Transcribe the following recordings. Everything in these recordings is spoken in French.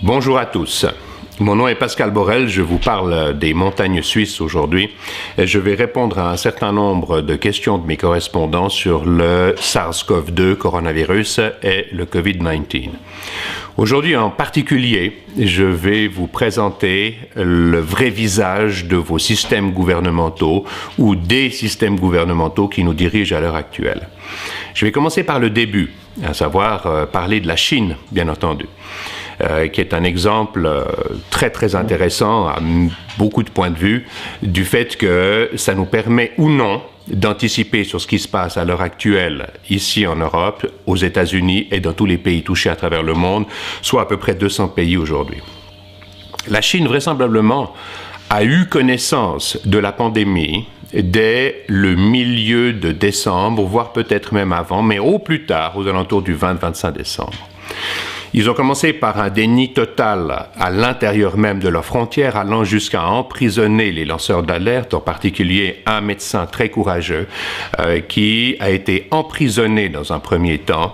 Bonjour à tous. Mon nom est Pascal Borel, je vous parle des montagnes suisses aujourd'hui et je vais répondre à un certain nombre de questions de mes correspondants sur le SARS-CoV-2 coronavirus et le COVID-19. Aujourd'hui en particulier, je vais vous présenter le vrai visage de vos systèmes gouvernementaux ou des systèmes gouvernementaux qui nous dirigent à l'heure actuelle. Je vais commencer par le début, à savoir parler de la Chine, bien entendu. Qui est un exemple très intéressant à beaucoup de points de vue du fait que ça nous permet ou non d'anticiper sur ce qui se passe à l'heure actuelle ici en Europe, aux États-Unis et dans tous les pays touchés à travers le monde, soit à peu près 200 pays aujourd'hui. La Chine vraisemblablement a eu connaissance de la pandémie dès le milieu de décembre, voire peut-être même avant, mais au plus tard, aux alentours du 20-25 décembre. Ils ont commencé par un déni total à l'intérieur même de leurs frontières, allant jusqu'à emprisonner les lanceurs d'alerte, en particulier un médecin très courageux qui a été emprisonné dans un premier temps,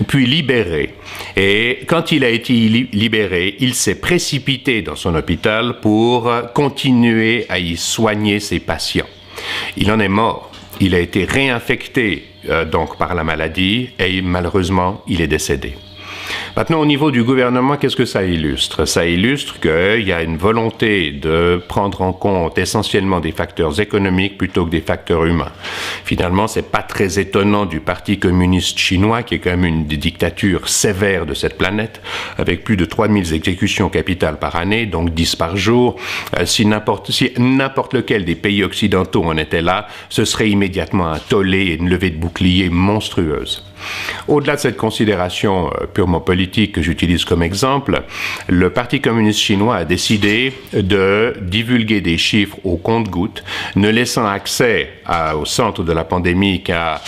puis libéré. Et quand il a été libéré, il s'est précipité dans son hôpital pour continuer à y soigner ses patients. Il en est mort. Il a été réinfecté donc par la maladie et malheureusement, il est décédé. Maintenant, au niveau du gouvernement, qu'est-ce que ça illustre? Ça illustre qu'il y a une volonté de prendre en compte essentiellement des facteurs économiques plutôt que des facteurs humains. Finalement, c'est pas très étonnant du Parti communiste chinois, qui est quand même une des dictatures sévères de cette planète, avec plus de 3000 exécutions capitales par année, donc 10 par jour. Si n'importe lequel des pays occidentaux en était là, ce serait immédiatement un tollé et une levée de bouclier monstrueuse. Au-delà de cette considération purement politique que j'utilise comme exemple, le Parti communiste chinois a décidé de divulguer des chiffres au compte-gouttes, ne laissant accès au centre de la pandémie qu'à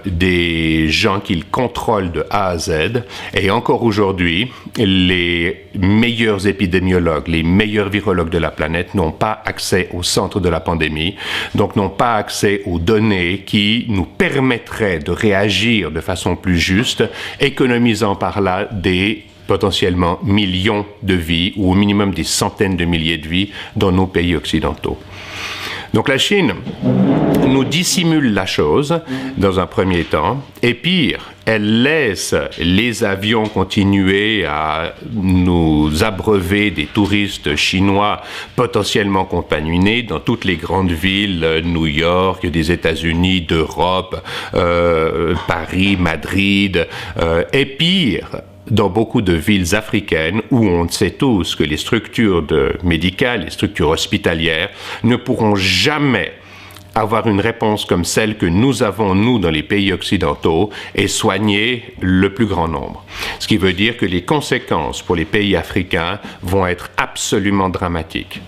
des gens qu'il contrôle de A à Z. Et encore aujourd'hui, les meilleurs épidémiologues, les meilleurs virologues de la planète n'ont pas accès au centre de la pandémie, donc n'ont pas accès aux données qui nous permettraient de réagir de façon plus juste, économisant par là des potentiellement millions de vies ou au minimum des centaines de milliers de vies dans nos pays occidentaux. Donc la Chine nous dissimule la chose dans un premier temps, et pire, elle laisse les avions continuer à nous abreuver des touristes chinois potentiellement contaminés dans toutes les grandes villes, New York, des États-Unis, d'Europe, Paris, Madrid, et pire, dans beaucoup de villes africaines où on sait tous que les structures médicales, les structures hospitalières ne pourront jamais avoir une réponse comme celle que nous avons, nous, dans les pays occidentaux, et soigner le plus grand nombre. Ce qui veut dire que les conséquences pour les pays africains vont être absolument dramatiques,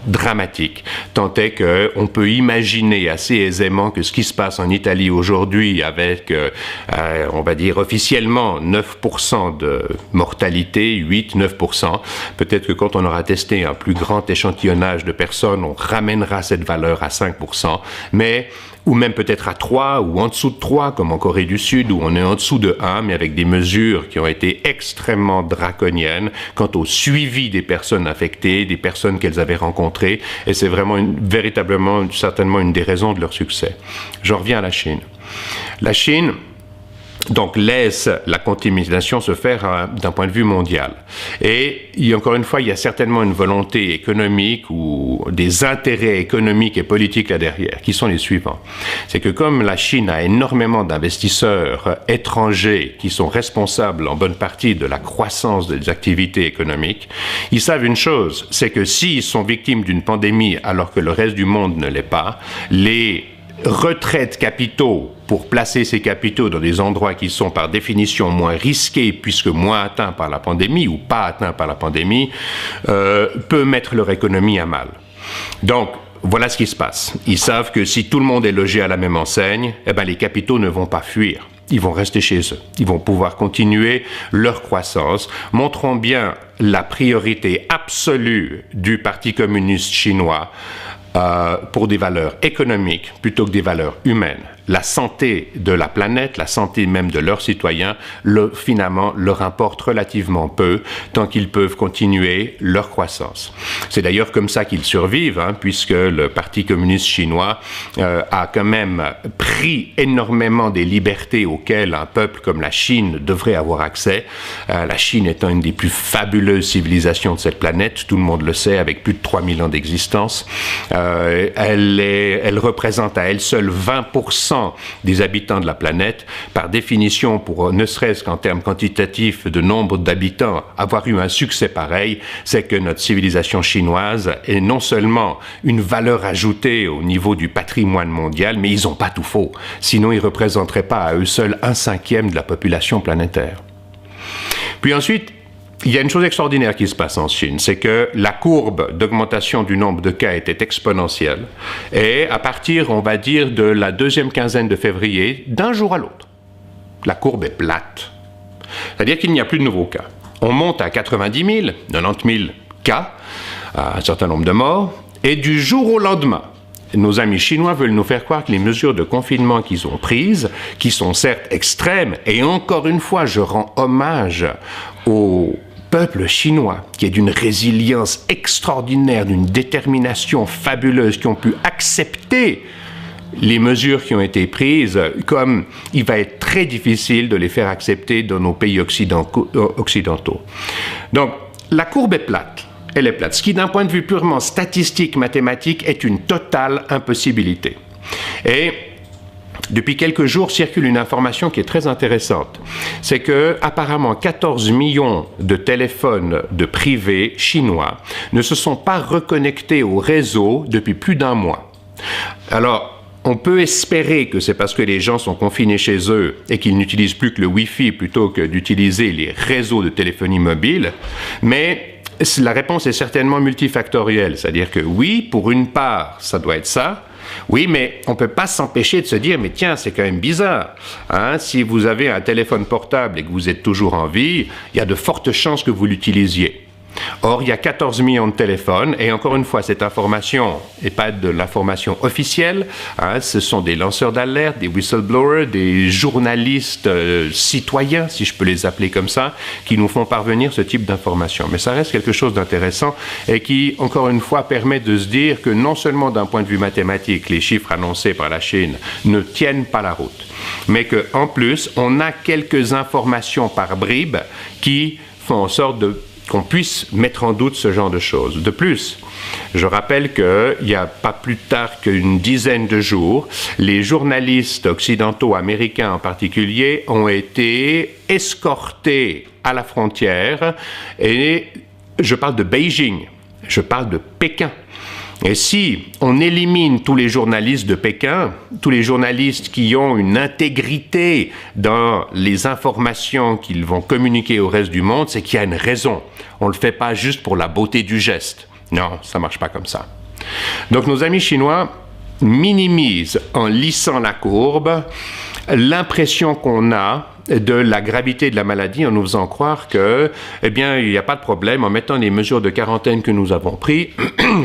tant est qu'on peut imaginer assez aisément que ce qui se passe en Italie aujourd'hui avec, on va dire officiellement, 9% de mortalité, 8-9%, peut-être que quand on aura testé un plus grand échantillonnage de personnes, on ramènera cette valeur à 5%, ou même peut-être à 3 ou en dessous de 3, comme en Corée du Sud, où on est en dessous de 1, mais avec des mesures qui ont été extrêmement draconiennes quant au suivi des personnes infectées, des personnes qu'elles avaient rencontrées, et c'est vraiment véritablement, certainement une des raisons de leur succès. J'en reviens à la Chine. La Chine donc laisse la contamination se faire d'un point de vue mondial. Et encore une fois, il y a certainement une volonté économique ou des intérêts économiques et politiques là derrière, qui sont les suivants. C'est que comme la Chine a énormément d'investisseurs étrangers qui sont responsables en bonne partie de la croissance des activités économiques, ils savent une chose, c'est que s'ils sont victimes d'une pandémie alors que le reste du monde ne l'est pas, les retraits de capitaux pour placer ces capitaux dans des endroits qui sont par définition moins risqués puisque moins atteints par la pandémie ou pas atteints par la pandémie, peut mettre leur économie à mal. Donc, voilà ce qui se passe. Ils savent que si tout le monde est logé à la même enseigne, eh ben, les capitaux ne vont pas fuir. Ils vont rester chez eux. Ils vont pouvoir continuer leur croissance, montrant bien la priorité absolue du Parti communiste chinois pour des valeurs économiques plutôt que des valeurs humaines. la santé de la planète, la santé même de leurs citoyens, finalement, leur importe relativement peu tant qu'ils peuvent continuer leur croissance. C'est d'ailleurs comme ça qu'ils survivent, puisque le Parti communiste chinois a quand même pris énormément des libertés auxquelles un peuple comme la Chine devrait avoir accès. La Chine étant une des plus fabuleuses civilisations de cette planète, tout le monde le sait, avec plus de 3000 ans d'existence. Elle représente à elle seule 20% des habitants de la planète. Par définition, pour ne serait-ce qu'en termes quantitatifs de nombre d'habitants, avoir eu un succès pareil, c'est que notre civilisation chinoise est non seulement une valeur ajoutée au niveau du patrimoine mondial, mais ils n'ont pas tout faux. Sinon, ils ne représenteraient pas à eux seuls 1/5 de la population planétaire. Puis ensuite, il y a une chose extraordinaire qui se passe en Chine, c'est que la courbe d'augmentation du nombre de cas était exponentielle. Et à partir, on va dire, de la deuxième quinzaine de février, d'un jour à l'autre, la courbe est plate. C'est-à-dire qu'il n'y a plus de nouveaux cas. On monte à 90 000, 90 000 cas, un certain nombre de morts, et du jour au lendemain, nos amis chinois veulent nous faire croire que les mesures de confinement qu'ils ont prises, qui sont certes extrêmes, et encore une fois, je rends hommage au peuple chinois, qui est d'une résilience extraordinaire, d'une détermination fabuleuse, qui ont pu accepter les mesures qui ont été prises, comme il va être très difficile de les faire accepter dans nos pays occidentaux. Donc, la courbe est plate. Elle est plate, ce qui d'un point de vue purement statistique, mathématique, est une totale impossibilité. Et depuis quelques jours circule une information qui est très intéressante. C'est que apparemment 14 millions de téléphones de privés chinois ne se sont pas reconnectés au réseau depuis plus d'un mois. Alors, on peut espérer que c'est parce que les gens sont confinés chez eux et qu'ils n'utilisent plus que le Wi-Fi plutôt que d'utiliser les réseaux de téléphonie mobile, mais la réponse est certainement multifactorielle, c'est-à-dire que oui, pour une part, ça doit être ça. Oui, mais on ne peut pas s'empêcher de se dire, mais tiens, c'est quand même bizarre. Si vous avez un téléphone portable et que vous êtes toujours en vie, il y a de fortes chances que vous l'utilisiez. Or, il y a 14 millions de téléphones, et encore une fois, cette information n'est pas de l'information officielle, ce sont des lanceurs d'alerte, des whistleblowers, des journalistes citoyens, si je peux les appeler comme ça, qui nous font parvenir ce type d'informations. Mais ça reste quelque chose d'intéressant et qui, encore une fois, permet de se dire que non seulement d'un point de vue mathématique, les chiffres annoncés par la Chine ne tiennent pas la route, mais qu'en plus, on a quelques informations par bribes qui font en sorte qu'on puisse mettre en doute ce genre de choses. De plus, je rappelle qu'il n'y a pas plus tard qu'une dizaine de jours, les journalistes occidentaux, américains en particulier, ont été escortés à la frontière, et je parle de Beijing, je parle de Pékin. Et si on élimine tous les journalistes de Pékin, tous les journalistes qui ont une intégrité dans les informations qu'ils vont communiquer au reste du monde, c'est qu'il y a une raison. On ne le fait pas juste pour la beauté du geste. Non, ça ne marche pas comme ça. Donc nos amis chinois minimisent, en lissant la courbe, l'impression qu'on a de la gravité de la maladie en nous faisant croire que, eh bien, il n'y a pas de problème en mettant les mesures de quarantaine que nous avons prises.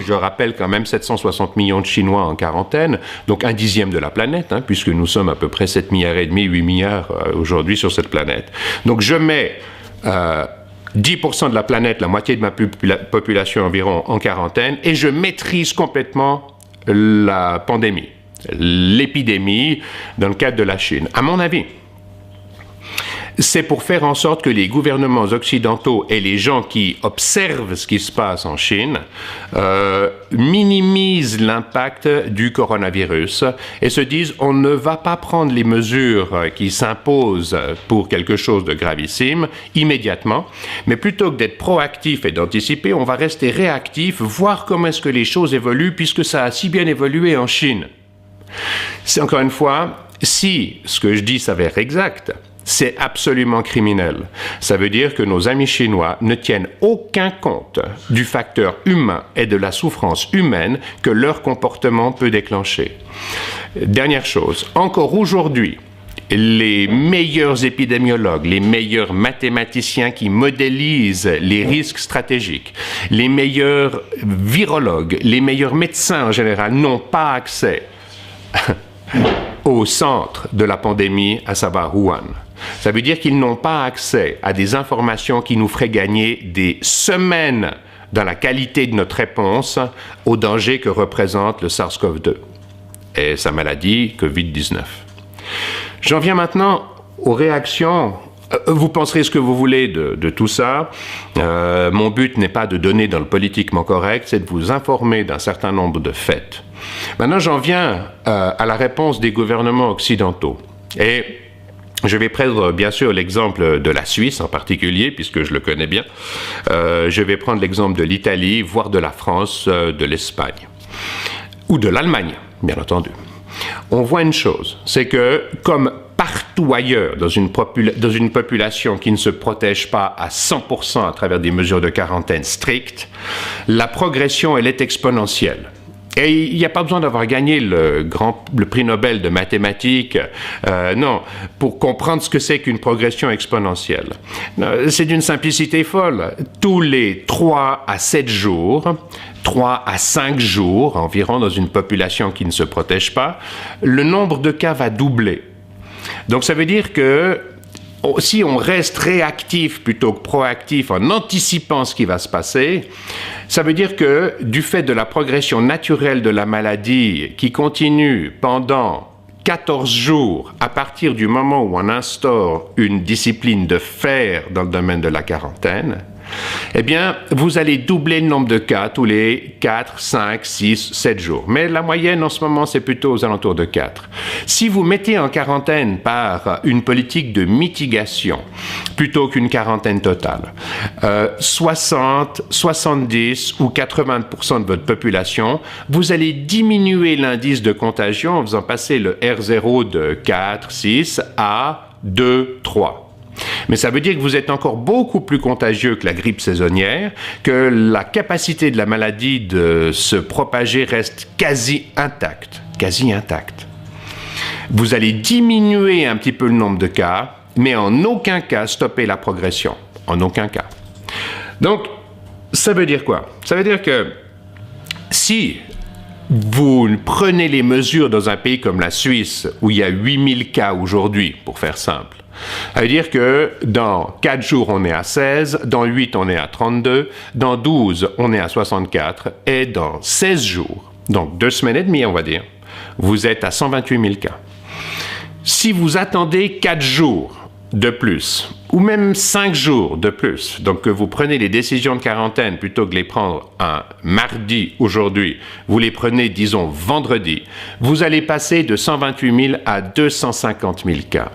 Je rappelle quand même 760 millions de Chinois en quarantaine, donc 1/10 de la planète, puisque nous sommes à peu près 7,5 milliards, 8 milliards aujourd'hui sur cette planète. Donc je mets 10% de la planète, la moitié de ma population environ, en quarantaine, et je maîtrise complètement la pandémie, l'épidémie dans le cadre de la Chine. À mon avis, c'est pour faire en sorte que les gouvernements occidentaux et les gens qui observent ce qui se passe en Chine minimisent l'impact du coronavirus et se disent on ne va pas prendre les mesures qui s'imposent pour quelque chose de gravissime immédiatement, mais plutôt que d'être proactif et d'anticiper, on va rester réactif, voir comment est-ce que les choses évoluent puisque ça a si bien évolué en Chine. C'est encore une fois, si ce que je dis s'avère exact, c'est absolument criminel. Ça veut dire que nos amis chinois ne tiennent aucun compte du facteur humain et de la souffrance humaine que leur comportement peut déclencher. Dernière chose, encore aujourd'hui, les meilleurs épidémiologues, les meilleurs mathématiciens qui modélisent les risques stratégiques, les meilleurs virologues, les meilleurs médecins en général n'ont pas accès au centre de la pandémie, à savoir Wuhan. Ça veut dire qu'ils n'ont pas accès à des informations qui nous feraient gagner des semaines dans la qualité de notre réponse au danger que représente le SARS-CoV-2 et sa maladie COVID-19. J'en viens maintenant aux réactions. Vous penserez ce que vous voulez de tout ça. Mon but n'est pas de donner dans le politiquement correct, c'est de vous informer d'un certain nombre de faits. Maintenant, j'en viens à la réponse des gouvernements occidentaux. Et je vais prendre bien sûr l'exemple de la Suisse en particulier, puisque je le connais bien. Je vais prendre l'exemple de l'Italie, voire de la France, de l'Espagne. Ou de l'Allemagne, bien entendu. On voit une chose, c'est que comme partout ailleurs dans une population qui ne se protège pas à 100% à travers des mesures de quarantaine strictes, la progression, elle est exponentielle. Et il n'y a pas besoin d'avoir gagné le prix Nobel de mathématiques, non, pour comprendre ce que c'est qu'une progression exponentielle. C'est d'une simplicité folle. Tous les 3 à 7 jours, 3 à 5 jours environ dans une population qui ne se protège pas, le nombre de cas va doubler. Donc ça veut dire que si on reste réactif plutôt que proactif en anticipant ce qui va se passer, ça veut dire que du fait de la progression naturelle de la maladie qui continue pendant 14 jours à partir du moment où on instaure une discipline de fer dans le domaine de la quarantaine, eh bien, vous allez doubler le nombre de cas tous les 4, 5, 6, 7 jours. Mais la moyenne en ce moment, c'est plutôt aux alentours de 4. Si vous mettez en quarantaine par une politique de mitigation plutôt qu'une quarantaine totale, 60, 70 ou 80% de votre population, vous allez diminuer l'indice de contagion en faisant passer le R0 de 4, 6 à 2, 3. Mais ça veut dire que vous êtes encore beaucoup plus contagieux que la grippe saisonnière, que la capacité de la maladie de se propager reste quasi intacte. Vous allez diminuer un petit peu le nombre de cas, mais en aucun cas stopper la progression. En aucun cas. Donc, ça veut dire quoi? Ça veut dire que si vous prenez les mesures dans un pays comme la Suisse, où il y a 8000 cas aujourd'hui, pour faire simple, ça veut dire que dans 4 jours, on est à 16, dans 8, on est à 32, dans 12, on est à 64, et dans 16 jours, donc 2 semaines et demie, on va dire, vous êtes à 128 000 cas. Si vous attendez 4 jours de plus, ou même 5 jours de plus, donc que vous prenez les décisions de quarantaine plutôt que de les prendre un mardi aujourd'hui, vous les prenez, disons, vendredi, vous allez passer de 128 000 à 250 000 cas.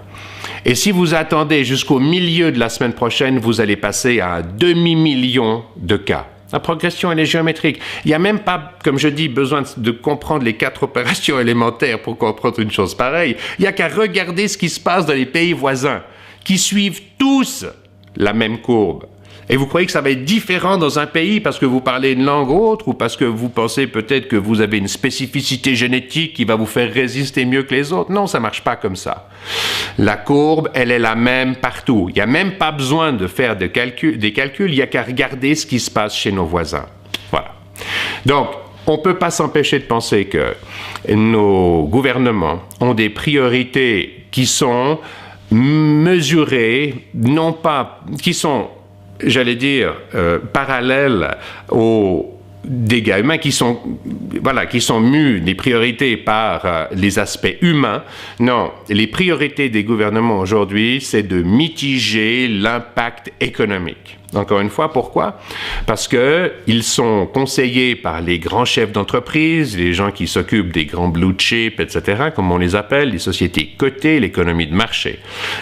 Et si vous attendez jusqu'au milieu de la semaine prochaine, vous allez passer à un demi-million de cas. La progression, elle est géométrique. Il n'y a même pas, comme je dis, besoin de comprendre les 4 opérations élémentaires pour comprendre une chose pareille. Il n'y a qu'à regarder ce qui se passe dans les pays voisins, qui suivent tous la même courbe. Et vous croyez que ça va être différent dans un pays parce que vous parlez une langue autre ou parce que vous pensez peut-être que vous avez une spécificité génétique qui va vous faire résister mieux que les autres? Non, ça ne marche pas comme ça. La courbe, elle est la même partout. Il n'y a même pas besoin de faire des calculs, il n'y a qu'à regarder ce qui se passe chez nos voisins. Voilà. Donc, on ne peut pas s'empêcher de penser que nos gouvernements ont des priorités qui sont mesurées, non pas, qui sont, j'allais dire, parallèles aux dégâts humains qui sont mus des priorités par les aspects humains. Non, les priorités des gouvernements aujourd'hui, c'est de mitiger l'impact économique. Encore une fois, pourquoi? Parce qu'ils sont conseillés par les grands chefs d'entreprise, les gens qui s'occupent des grands blue chips, etc., comme on les appelle, les sociétés cotées, l'économie de marché.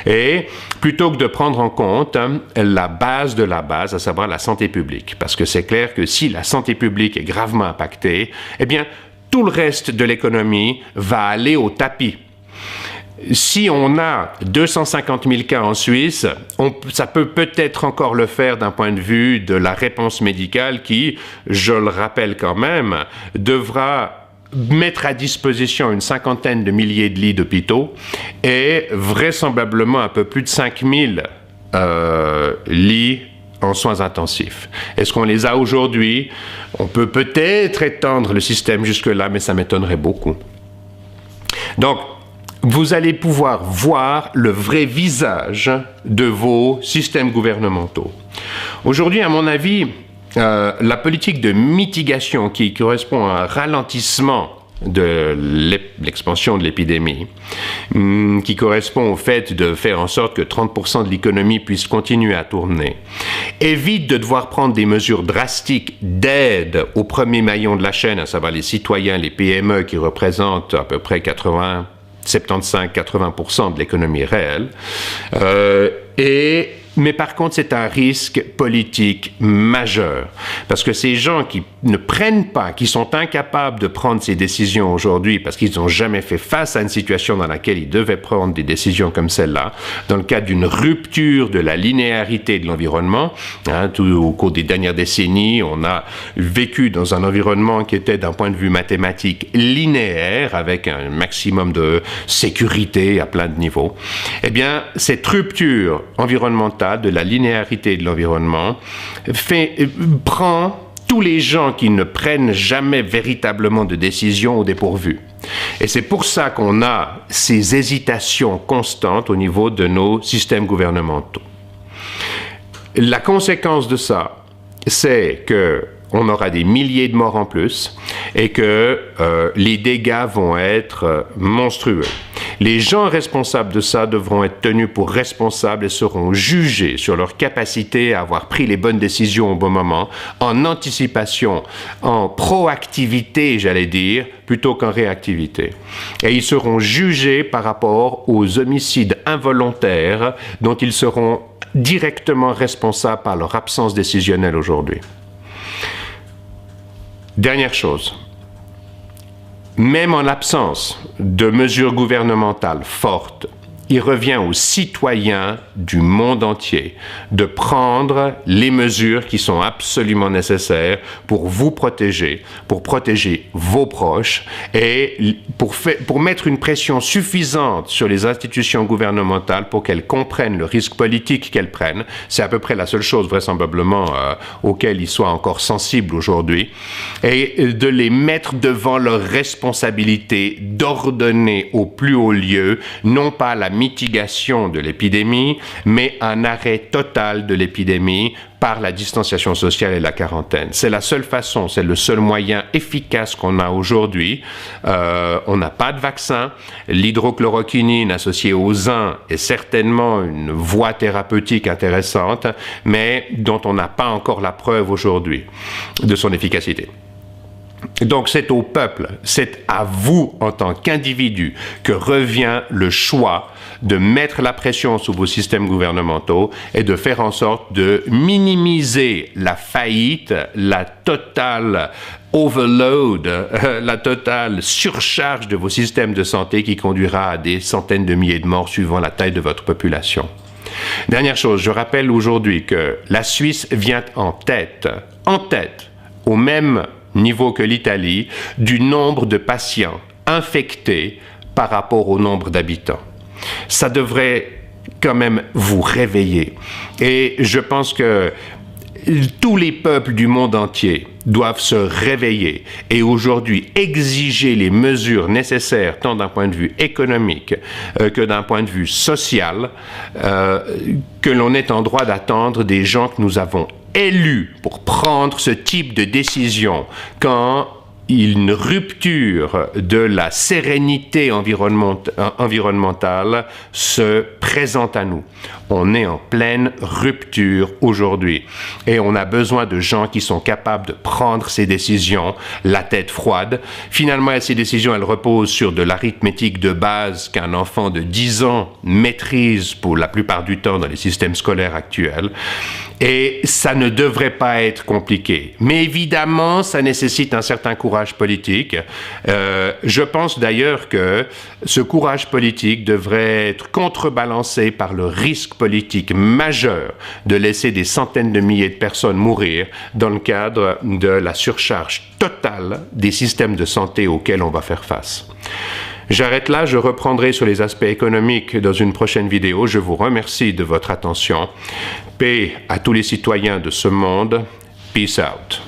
Et plutôt que de prendre en compte la base de la base, à savoir la santé publique, parce que c'est clair que si la santé publique est gravement impactée, eh bien, tout le reste de l'économie va aller au tapis. Si on a 250 000 cas en Suisse, ça peut peut-être encore le faire d'un point de vue de la réponse médicale qui, je le rappelle quand même, devra mettre à disposition une 50aine de milliers de lits d'hôpitaux et vraisemblablement un peu plus de 5 000 lits en soins intensifs. Est-ce qu'on les a aujourd'hui? On peut peut-être étendre le système jusque-là, mais ça m'étonnerait beaucoup. Donc, vous allez pouvoir voir le vrai visage de vos systèmes gouvernementaux. Aujourd'hui, à mon avis, la politique de mitigation qui correspond à un ralentissement de l'expansion de l'épidémie, qui correspond au fait de faire en sorte que 30% de l'économie puisse continuer à tourner, évite de devoir prendre des mesures drastiques d'aide au premier maillon de la chaîne, à savoir les citoyens, les PME qui représentent à peu près 75-80% de l'économie réelle, mais par contre, c'est un risque politique majeur. Parce que ces gens qui ne prennent pas, qui sont incapables de prendre ces décisions aujourd'hui, parce qu'ils n'ont jamais fait face à une situation dans laquelle ils devaient prendre des décisions comme celle-là, dans le cadre d'une rupture de la linéarité de l'environnement, tout au cours des dernières décennies, on a vécu dans un environnement qui était d'un point de vue mathématique linéaire, avec un maximum de sécurité à plein de niveaux. Eh bien, cette rupture environnementale de la linéarité de l'environnement prend tous les gens qui ne prennent jamais véritablement de décision au dépourvu. Et c'est pour ça qu'on a ces hésitations constantes au niveau de nos systèmes gouvernementaux. La conséquence de ça, c'est que on aura des milliers de morts en plus et que les dégâts vont être monstrueux. Les gens responsables de ça devront être tenus pour responsables et seront jugés sur leur capacité à avoir pris les bonnes décisions au bon moment, en anticipation, en proactivité, j'allais dire, plutôt qu'en réactivité. Et ils seront jugés par rapport aux homicides involontaires dont ils seront directement responsables par leur absence décisionnelle aujourd'hui. Dernière chose, même en l'absence de mesures gouvernementales fortes, il revient aux citoyens du monde pour prendre les mesures qui sont absolument nécessaires pour vous protéger, pour protéger vos proches et pour mettre une pression suffisante sur les institutions gouvernementales pour qu'elles comprennent le risque politique qu'elles prennent. C'est à peu près la seule chose vraisemblablement auquel ils soient encore sensibles aujourd'hui, et de les mettre devant leur responsabilité d'ordonner au plus haut lieu, non pas la mitigation de l'épidémie, mais un arrêt total de l'épidémie par la distanciation sociale et la quarantaine. C'est la seule façon, c'est le seul moyen efficace qu'on a aujourd'hui. On n'a pas de vaccin. L'hydrochloroquine associée au zinc est certainement une voie thérapeutique intéressante, mais dont on n'a pas encore la preuve aujourd'hui de son efficacité. Donc c'est au peuple, c'est à vous en tant qu'individu que revient le choix de mettre la pression sur vos systèmes gouvernementaux et de faire en sorte de minimiser la faillite, la totale overload, la totale surcharge de vos systèmes de santé qui conduira à des centaines de milliers de morts suivant la taille de votre population. Dernière chose, je rappelle aujourd'hui que la Suisse vient en tête, au même niveau que l'Italie, du nombre de patients infectés par rapport au nombre d'habitants. Ça devrait quand même vous réveiller. Et je pense que tous les peuples du monde entier doivent se réveiller et aujourd'hui exiger les mesures nécessaires tant d'un point de vue économique que d'un point de vue social que l'on est en droit d'attendre des gens que nous avons élus pour prendre ce type de décision quand une rupture de la sérénité environnementale se présente à nous. On est en pleine rupture aujourd'hui et on a besoin de gens qui sont capables de prendre ces décisions, la tête froide. Finalement, ces décisions, elles reposent sur de l'arithmétique de base qu'un enfant de 10 ans maîtrise pour la plupart du temps dans les systèmes scolaires actuels. Et ça ne devrait pas être compliqué. Mais évidemment, ça nécessite un certain courage politique. Je pense d'ailleurs que ce courage politique devrait être contrebalancé par le risque politique majeur de laisser des centaines de milliers de personnes mourir dans le cadre de la surcharge totale des systèmes de santé auxquels on va faire face. J'arrête là, je reprendrai sur les aspects économiques dans une prochaine vidéo. Je vous remercie de votre attention. Paix à tous les citoyens de ce monde. Peace out.